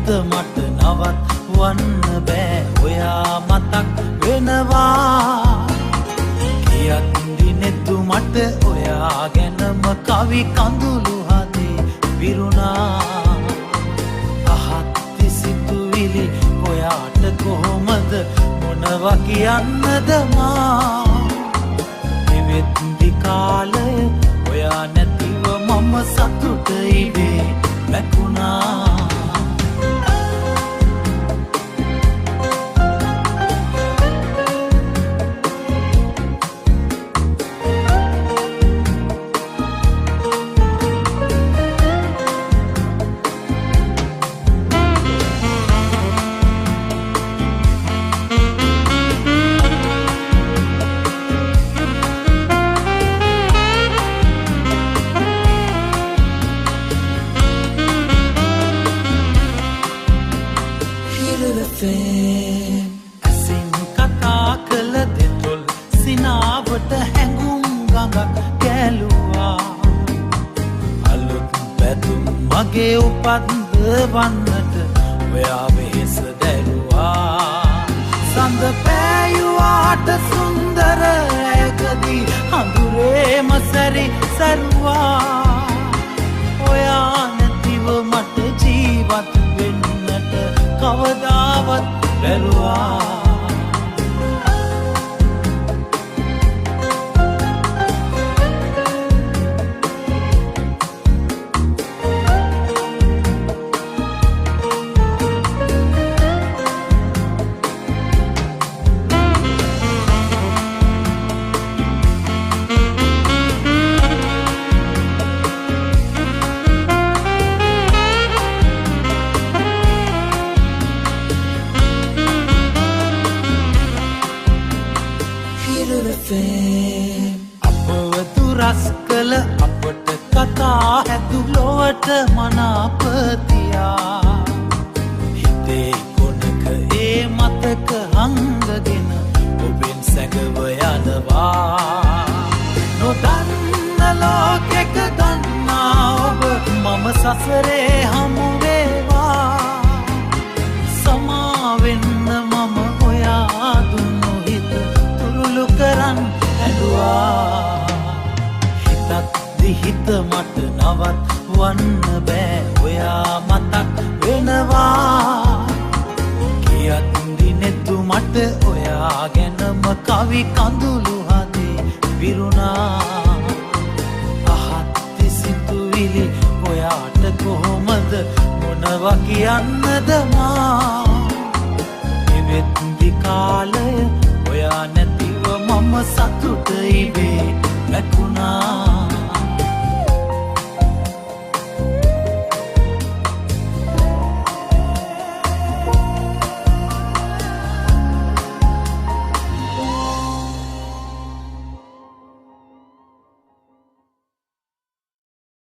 හිත මට නවත්වන්න බෑ ඔයා මතක් වෙනවා කියත් දිනෙතු මට ඔයා ගැනම කවි කඳුළු හදේ විරුණා අහත්ති සිතුවිලි ඔයාට කොහොමද මොනවා කියන්නද මා එවෙත්දි කාලය ඔයා නැතිව මම සතුට ඉබේ වැකුණා ඇසින් කතා කළ දෙතොල් සිනාවට හැඟුම් ගඟක් කැලුවා අලුත් පැතුම් මගේ උපන්ද වන්නට ඔයා වෙහෙස දැරුවා සඳ පෑයුවාට සුන්දර ඇයකදී හඳුරේම සැරි සැරුවා ඔයා නැතිව මට ජීවත් වෙන්නට කවදාවත් බැලුවා අපවතු රස් කළ අපට කතා හැතු ලොවට මනාපතියා හිතේ කොනක ඒ මතක හංගගෙන ඔබෙන් සැඟව යනවා නොදන්න ලෝකෙක දන්නා ඔබ මම සසරේ හමු වේවා සමාවෙන්න මම ඔයා දුන්නු හිත තුරුළු කරන් ඇඩුවා හිතත් දිහිත මට නවත්වන්න බෑ ඔයා මතක් වෙනවා කියත් දිනෙතු මට ඔයා ගැනම කවි කඳුළු හදේ විරුණා අහත්ති සිතුවිලි ඔයාට කොහොමද මොනවා කියන්නද මා